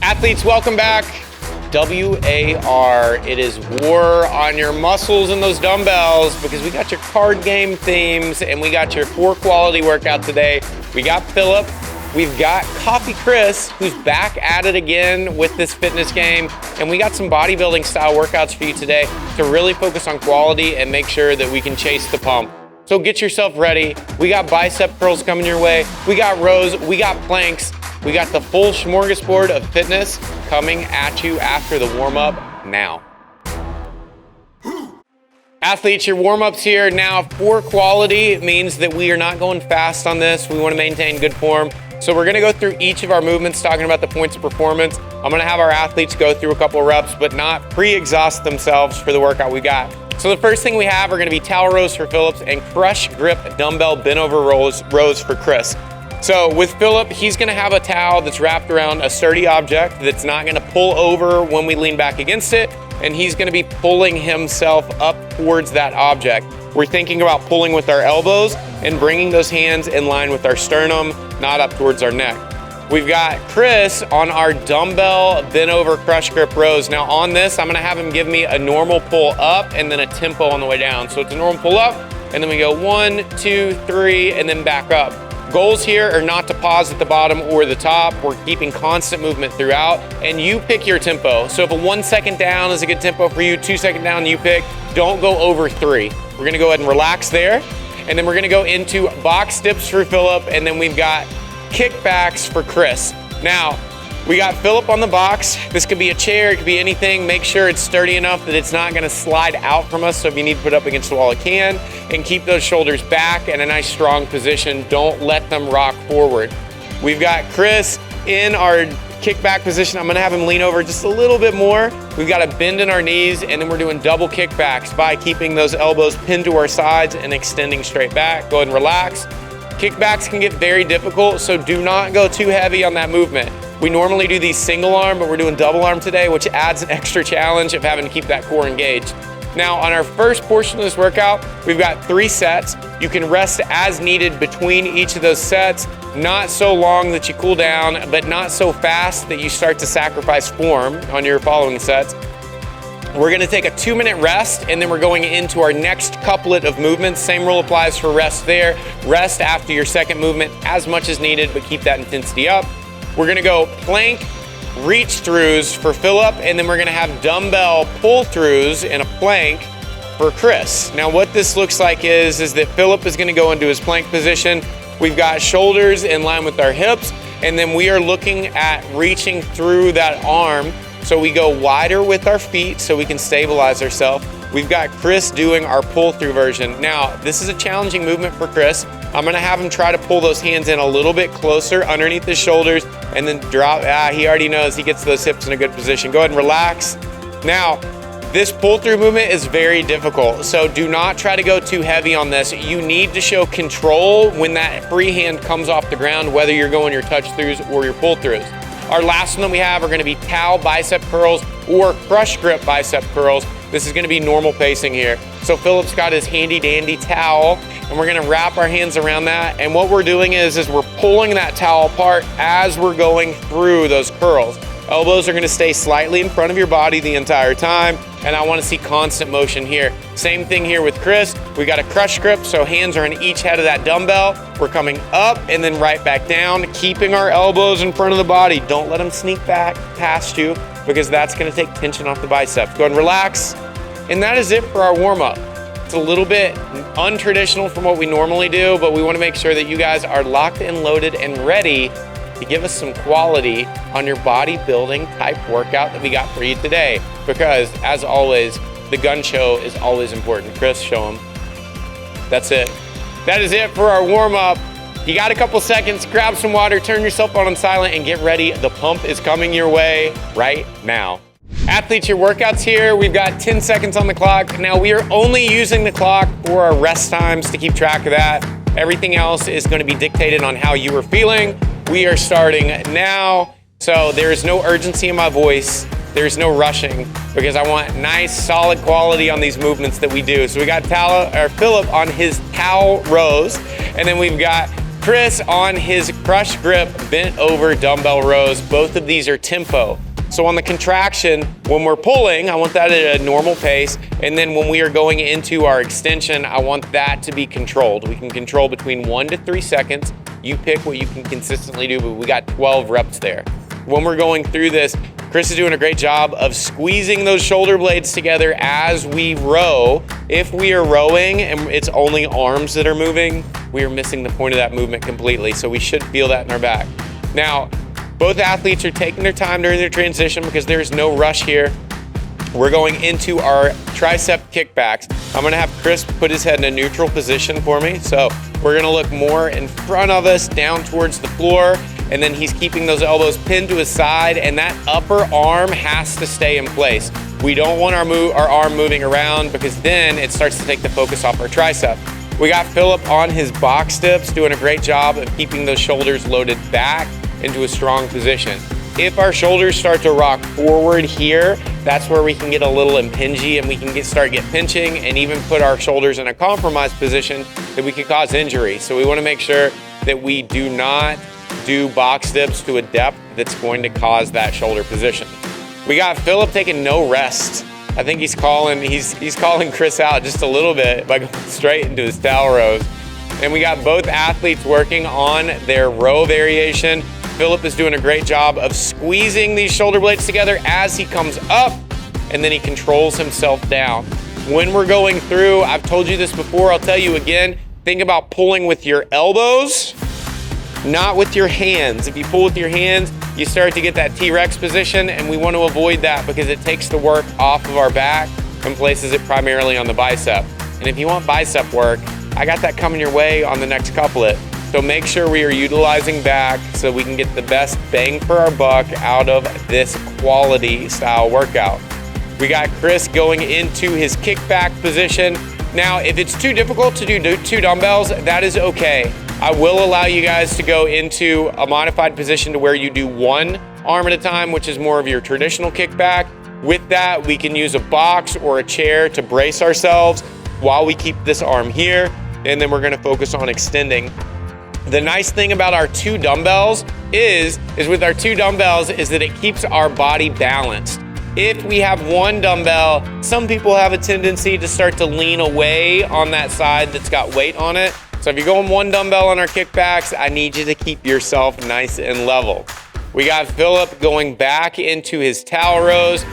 Athletes, welcome back. WAR, it is war on your muscles and those dumbbells because we got your card game themes and we got your 4 quality workout today. We got Philip, we've got Coffee Chris, who's back at it again with this fitness game, and we got some bodybuilding style workouts for you today to really focus on quality and make sure that we can chase the pump. So get yourself ready. We got bicep curls coming your way. We got rows, we got planks. We got the full smorgasbord of fitness coming at you after the warm-up now. Athletes, your warm-up's here now. 4 quality means that we are not going fast on this. We want to maintain good form. So we're gonna go through each of our movements, talking about the points of performance. I'm gonna have our athletes go through a couple of reps, but not pre-exhaust themselves for the workout we got. So the first thing we have are gonna be towel rows for Phillips and crush grip dumbbell bent over rows for Chris. So with Philip, he's gonna have a towel that's wrapped around a sturdy object that's not gonna pull over when we lean back against it, and he's gonna be pulling himself up towards that object. We're thinking about pulling with our elbows and bringing those hands in line with our sternum, not up towards our neck. We've got Chris on our dumbbell bent over crush grip rows. Now on this, I'm gonna have him give me a normal pull up and then a tempo on the way down. So it's a normal pull up, and then we go 1, 2, 3, and then back up. Goals here are not to pause at the bottom or the top. We're keeping constant movement throughout, and you pick your tempo. So if a 1 second down is a good tempo for you, 2 second down you pick, don't go over 3. We're gonna go ahead and relax there, and then we're gonna go into box dips for Philip, and then we've got kickbacks for Chris. Now, we got Philip on the box. This could be a chair, it could be anything. Make sure it's sturdy enough that it's not gonna slide out from us, so if you need to put it up against the wall, it can. And keep those shoulders back in a nice strong position. Don't let them rock forward. We've got Chris in our kickback position. I'm gonna have him lean over just a little bit more. We've got a bend in our knees, and then we're doing double kickbacks by keeping those elbows pinned to our sides and extending straight back. Go ahead and relax. Kickbacks can get very difficult, so do not go too heavy on that movement. We normally do these single arm, but we're doing double arm today, which adds an extra challenge of having to keep that core engaged. Now, on our first portion of this workout, we've got 3 sets. You can rest as needed between each of those sets, not so long that you cool down, but not so fast that you start to sacrifice form on your following sets. We're gonna take a 2-minute rest, and then we're going into our next couplet of movements. Same rule applies for rest there. Rest after your second movement as much as needed, but keep that intensity up. We're gonna go plank reach throughs for Philip, and then we're gonna have dumbbell pull throughs in a plank for Chris. Now what this looks like is that Philip is gonna go into his plank position. We've got shoulders in line with our hips, and then we are looking at reaching through that arm. So we go wider with our feet so we can stabilize ourselves. We've got Chris doing our pull through version. Now, this is a challenging movement for Chris. I'm gonna have him try to pull those hands in a little bit closer underneath his shoulders and then drop. He already knows he gets those hips in a good position. Go ahead and relax. Now, this pull through movement is very difficult, so do not try to go too heavy on this. You need to show control when that free hand comes off the ground, whether you're going your touch throughs or your pull throughs. Our last one that we have are gonna be towel bicep curls or crush grip bicep curls. This is gonna be normal pacing here. So Philip's got his handy dandy towel, and we're gonna wrap our hands around that. And what we're doing is we're pulling that towel apart as we're going through those curls. Elbows are gonna stay slightly in front of your body the entire time, and I wanna see constant motion here. Same thing here with Chris. We got a crush grip, so hands are in each head of that dumbbell. We're coming up and then right back down, keeping our elbows in front of the body. Don't let them sneak back past you, because that's gonna take tension off the biceps. Go ahead and relax. And that is it for our warm-up. It's a little bit untraditional from what we normally do, but we wanna make sure that you guys are locked and loaded and ready to give us some quality on your bodybuilding type workout that we got for you today. Because, as always, the gun show is always important. Chris, show them. That's it. That is it for our warm-up. You got a couple seconds, grab some water, turn your cell phone on silent, and get ready. The pump is coming your way right now. Athletes, your workout's here. We've got 10 seconds on the clock. Now, we are only using the clock for our rest times to keep track of that. Everything else is going to be dictated on how you are feeling. We are starting now, so there is no urgency in my voice. There's no rushing, because I want nice, solid quality on these movements that we do. So we got Philip on his towel rows, and then we've got Chris on his crush grip bent over dumbbell rows. Both of these are tempo. So on the contraction, when we're pulling, I want that at a normal pace. And then when we are going into our extension, I want that to be controlled. We can control between 1 to 3 seconds. You pick what you can consistently do, but we got 12 reps there. When we're going through this, Chris is doing a great job of squeezing those shoulder blades together as we row. If we are rowing and it's only arms that are moving, we are missing the point of that movement completely. So we should feel that in our back. Now, both athletes are taking their time during their transition because there's no rush here. We're going into our tricep kickbacks. I'm gonna have Chris put his head in a neutral position for me. So we're gonna look more in front of us, down towards the floor, and then he's keeping those elbows pinned to his side, and that upper arm has to stay in place. We don't want our arm moving around because then it starts to take the focus off our tricep. We got Philip on his box dips, doing a great job of keeping those shoulders loaded back into a strong position. If our shoulders start to rock forward here, that's where we can get a little impingy and we can start pinching and even put our shoulders in a compromised position that we could cause injury. So we want to make sure that we do not do box dips to a depth that's going to cause that shoulder position. We got Philip taking no rest. I think he's calling Chris out just a little bit by going straight into his towel rows. And we got both athletes working on their row variation. Philip is doing a great job of squeezing these shoulder blades together as he comes up, and then he controls himself down. When we're going through, I've told you this before, I'll tell you again, think about pulling with your elbows, not with your hands. If you pull with your hands, you start to get that T-Rex position, and we want to avoid that because it takes the work off of our back and places it primarily on the bicep. And if you want bicep work, I got that coming your way on the next couplet. So make sure we are utilizing back so we can get the best bang for our buck out of this quality style workout. We got Chris going into his kickback position. Now, if it's too difficult to do 2 dumbbells, that is okay. I will allow you guys to go into a modified position to where you do 1 arm at a time, which is more of your traditional kickback. With that, we can use a box or a chair to brace ourselves while we keep this arm here, and then we're gonna focus on extending. The nice thing about our 2 dumbbells is that it keeps our body balanced. If we have 1 dumbbell, some people have a tendency to start to lean away on that side that's got weight on it. So if you're going 1 dumbbell on our kickbacks, I need you to keep yourself nice and level. We got Philip going back into his towel rows.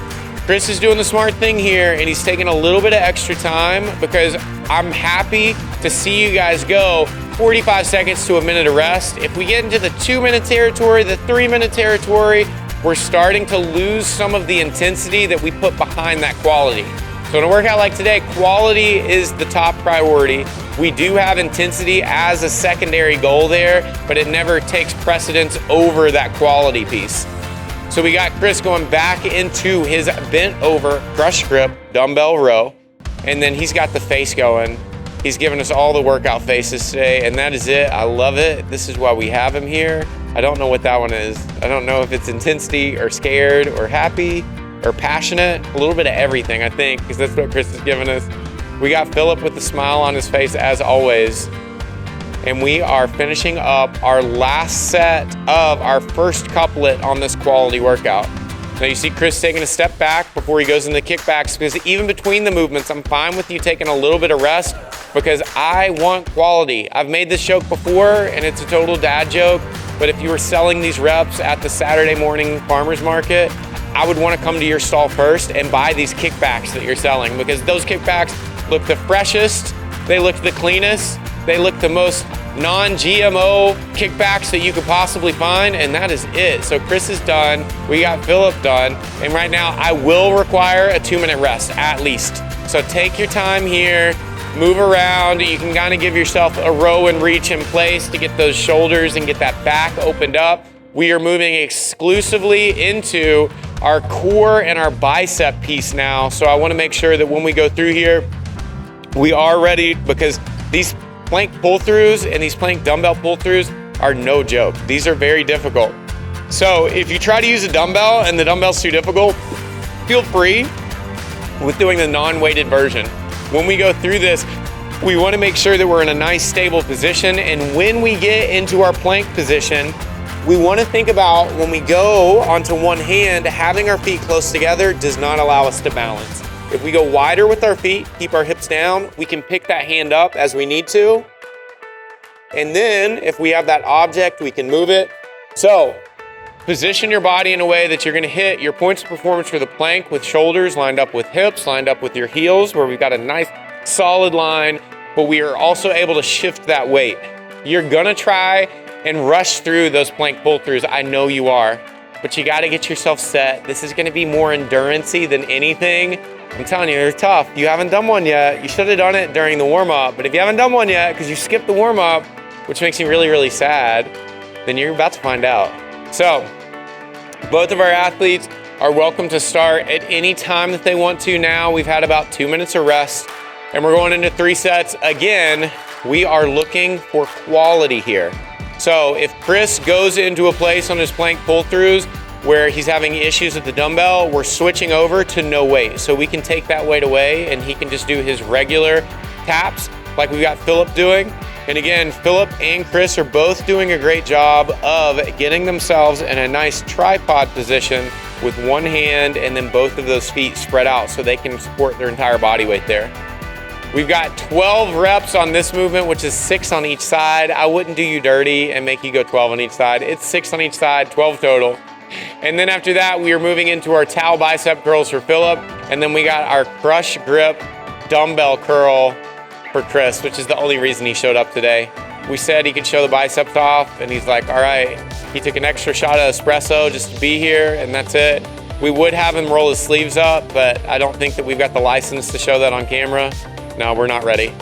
Chris is doing the smart thing here, and he's taking a little bit of extra time because I'm happy to see you guys go 45 seconds to a minute of rest. If we get into the 2-minute territory, the 3-minute territory, we're starting to lose some of the intensity that we put behind that quality. So in a workout like today, quality is the top priority. We do have intensity as a secondary goal there, but it never takes precedence over that quality piece. So we got Chris going back into his bent over crush grip dumbbell row, and then he's got the face going. He's given us all the workout faces today, and that is it. I love it. This is why we have him here. I don't know what that one is. I don't know if it's intensity or scared or happy or passionate. A little bit of everything, I think, because that's what Chris has given us. We got Philip with a smile on his face as always. And we are finishing up our last set of our first couplet on this quality workout. Now you see Chris taking a step back before he goes into kickbacks, because even between the movements, I'm fine with you taking a little bit of rest because I want quality. I've made this joke before and it's a total dad joke, but if you were selling these reps at the Saturday morning farmer's market, I would want to come to your stall first and buy these kickbacks that you're selling, because those kickbacks look the freshest, they look the cleanest, they look the most non-GMO kickbacks that you could possibly find, and that is it. So Chris is done, we got Philip done, and right now I will require a 2-minute rest at least. So take your time here, move around. You can kind of give yourself a row and reach in place to get those shoulders and get that back opened up. We are moving exclusively into our core and our bicep piece now. So I want to make sure that when we go through here, we are ready, because these plank pull-throughs and these plank dumbbell pull-throughs are no joke. These are very difficult. So if you try to use a dumbbell and the dumbbell's too difficult, feel free with doing the non-weighted version. When we go through this, We want to make sure that we're in a nice stable position, and when we get into our plank position, we want to think about when we go onto one hand, having our feet close together does not allow us to balance. If we go wider with our feet, keep our hips down, we can pick that hand up as we need to. And then if we have that object, we can move it. So position your body in a way that you're going to hit your points of performance for the plank with shoulders lined up with hips, lined up with your heels, where we've got a nice solid line, but we are also able to shift that weight. You're going to try and rush through those plank pull-throughs. I know you are, but you got to get yourself set. This is going to be more endurance-y than anything. I'm telling you, they're tough. You haven't done one yet. You should have done it during the warm-up, but if you haven't done one yet because you skipped the warm-up, which makes me really, really sad, then you're about to find out. So both of our athletes are welcome to start at any time that they want to now. We've had about 2 minutes of rest, and we're going into 3 sets. Again, we are looking for quality here. So if Chris goes into a place on his plank pull-throughs where he's having issues with the dumbbell, we're switching over to no weight. So we can take that weight away and he can just do his regular taps like we got Philip doing. And again, Philip and Chris are both doing a great job of getting themselves in a nice tripod position with one hand and then both of those feet spread out so they can support their entire body weight there. We've got 12 reps on this movement, which is 6 on each side. I wouldn't do you dirty and make you go 12 on each side. It's 6 on each side, 12 total. And then after that, we are moving into our towel bicep curls for Philip. And then we got our crush grip dumbbell curl for Chris, which is the only reason he showed up today. We said he could show the biceps off, and he's like, all right. He took an extra shot of espresso just to be here, and that's it. We would have him roll his sleeves up, but I don't think that we've got the license to show that on camera. No, we're not ready.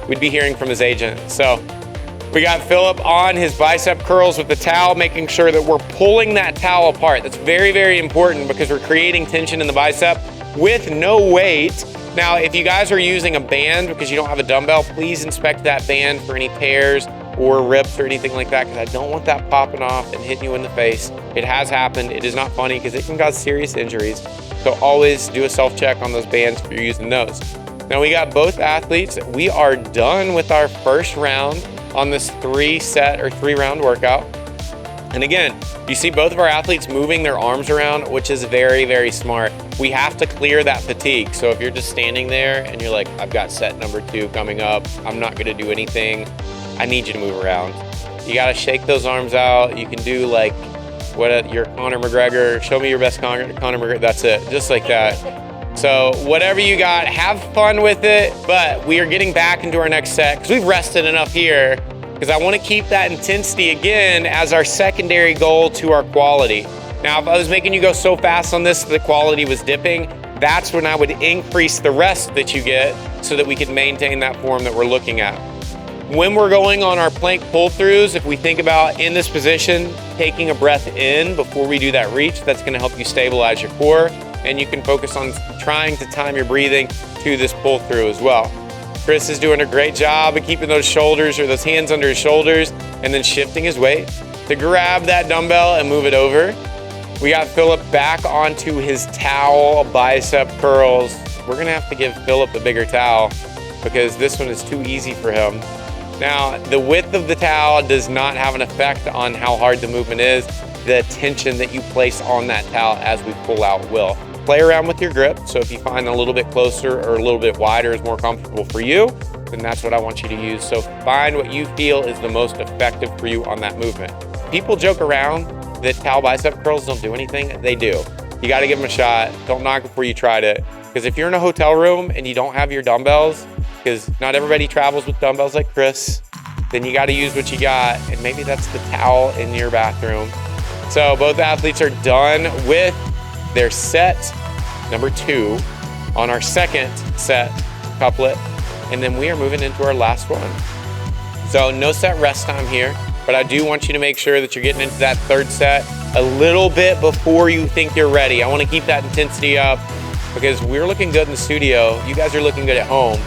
We'd be hearing from his agent. So we got Philip on his bicep curls with the towel, making sure that we're pulling that towel apart. That's very, very important because we're creating tension in the bicep with no weight. Now, if you guys are using a band because you don't have a dumbbell, please inspect that band for any tears or rips or anything like that, because I don't want that popping off and hitting you in the face. It has happened. It is not funny because it can cause serious injuries. So always do a self-check on those bands if you're using those. Now we got both athletes. We are done with our first round on this 3-round workout. And again, you see both of our athletes moving their arms around, which is very, very smart. We have to clear that fatigue. So if you're just standing there and you're like, I've got set number 2 coming up, I'm not gonna do anything, I need you to move around. You gotta shake those arms out. You can do like your Conor McGregor, show me your best Conor McGregor, that's it, just like that. So whatever you got, have fun with it, but we are getting back into our next set because we've rested enough here, because I want to keep that intensity again as our secondary goal to our quality. Now, if I was making you go so fast on this, the quality was dipping, that's when I would increase the rest that you get so that we could maintain that form that we're looking at. When we're going on our plank pull-throughs, if we think about in this position, taking a breath in before we do that reach, that's going to help you stabilize your core, and you can focus on trying to time your breathing to this pull-through as well. Chris is doing a great job of keeping those shoulders or those hands under his shoulders and then shifting his weight to grab that dumbbell and move it over. We got Philip back onto his towel bicep curls. We're gonna have to give Philip a bigger towel because this one is too easy for him. Now, the width of the towel does not have an effect on how hard the movement is. The tension that you place on that towel as we pull out will. Play around with your grip, so if you find a little bit closer or a little bit wider is more comfortable for you, then that's what I want you to use. So find what you feel is the most effective for you on that movement. People joke around that towel bicep curls don't do anything. They do. You gotta give them a shot. Don't knock before you tried it. Because if you're in a hotel room and you don't have your dumbbells, because not everybody travels with dumbbells like Chris, then you gotta use what you got, and maybe that's the towel in your bathroom. So both athletes are done with their set number 2 on our second set couplet, and then we are moving into our last one. So no set rest time here, but I do want you to make sure that you're getting into that third set a little bit before you think you're ready. I want to keep that intensity up because we're looking good in the studio. You guys are looking good at home.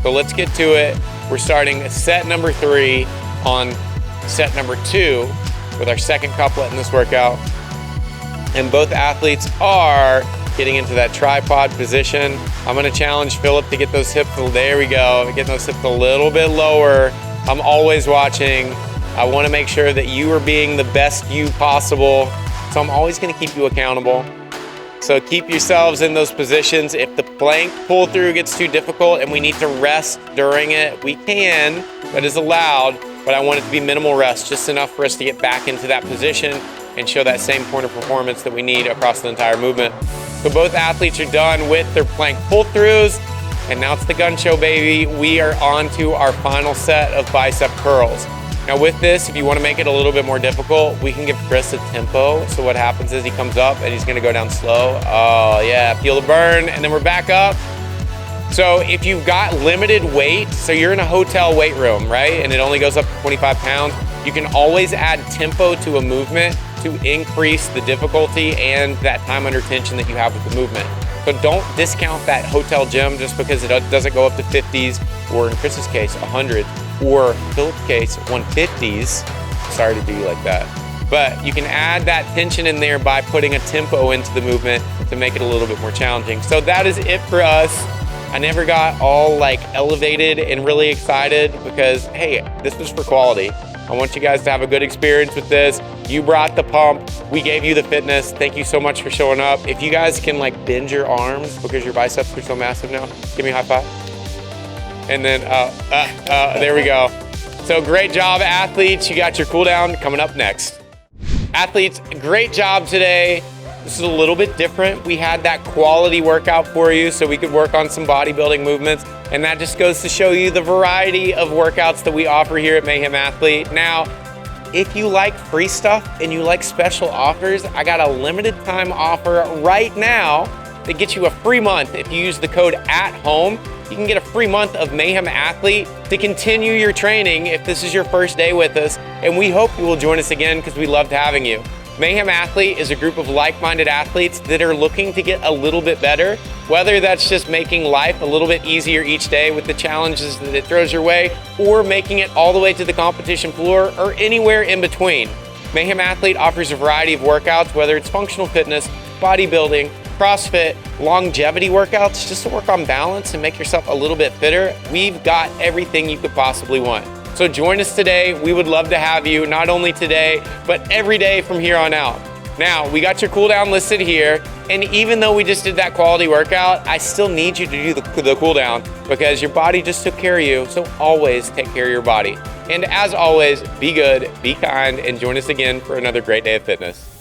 So let's get to it. We're starting set number 3 on set number 2 with our second couplet in this workout. And both athletes are getting into that tripod position. I'm gonna challenge Philip to get those hips, there we go, getting those hips a little bit lower. I'm always watching. I wanna make sure that you are being the best you possible. So I'm always gonna keep you accountable. So keep yourselves in those positions. If the plank pull through gets too difficult and we need to rest during it, we can, that is allowed, but I want it to be minimal rest, just enough for us to get back into that position and show that same point of performance that we need across the entire movement. So both athletes are done with their plank pull-throughs, and now it's the gun show, baby. We are on to our final set of bicep curls. Now with this, if you want to make it a little bit more difficult, we can give Chris a tempo. So what happens is he comes up and he's going to go down slow. Oh yeah, feel the burn, and then we're back up. So if you've got limited weight, so you're in a hotel weight room, right? And it only goes up to 25 pounds, you can always add tempo to a movement to increase the difficulty and that time under tension that you have with the movement. So don't discount that hotel gym just because it doesn't go up to 50s, or in Chris's case, 100, or Philip's case, 150s. Sorry to do you like that. But you can add that tension in there by putting a tempo into the movement to make it a little bit more challenging. So that is it for us. I never got all like elevated and really excited because, hey, this was for quality. I want you guys to have a good experience with this. You brought the pump, we gave you the fitness. Thank you so much for showing up. If you guys can like bend your arms because your biceps are so massive now, give me a high five. And then, there we go. So great job, athletes. You got your cool down coming up next. Athletes, great job today. This is a little bit different. We had that quality workout for you so we could work on some bodybuilding movements. And that just goes to show you the variety of workouts that we offer here at Mayhem Athlete. Now, if you like free stuff and you like special offers, I got a limited time offer right now that gets you a free month. If you use the code ATHOME, you can get a free month of Mayhem Athlete to continue your training if this is your first day with us. And we hope you will join us again because we loved having you. Mayhem Athlete is a group of like-minded athletes that are looking to get a little bit better, whether that's just making life a little bit easier each day with the challenges that it throws your way, or making it all the way to the competition floor, or anywhere in between. Mayhem Athlete offers a variety of workouts, whether it's functional fitness, bodybuilding, CrossFit, longevity workouts, just to work on balance and make yourself a little bit fitter. We've got everything you could possibly want. So join us today. We would love to have you, not only today, but every day from here on out. Now, we got your cool down listed here, and even though we just did that quality workout, I still need you to do the cool down because your body just took care of you, so always take care of your body. And as always, be good, be kind, and join us again for another great day of fitness.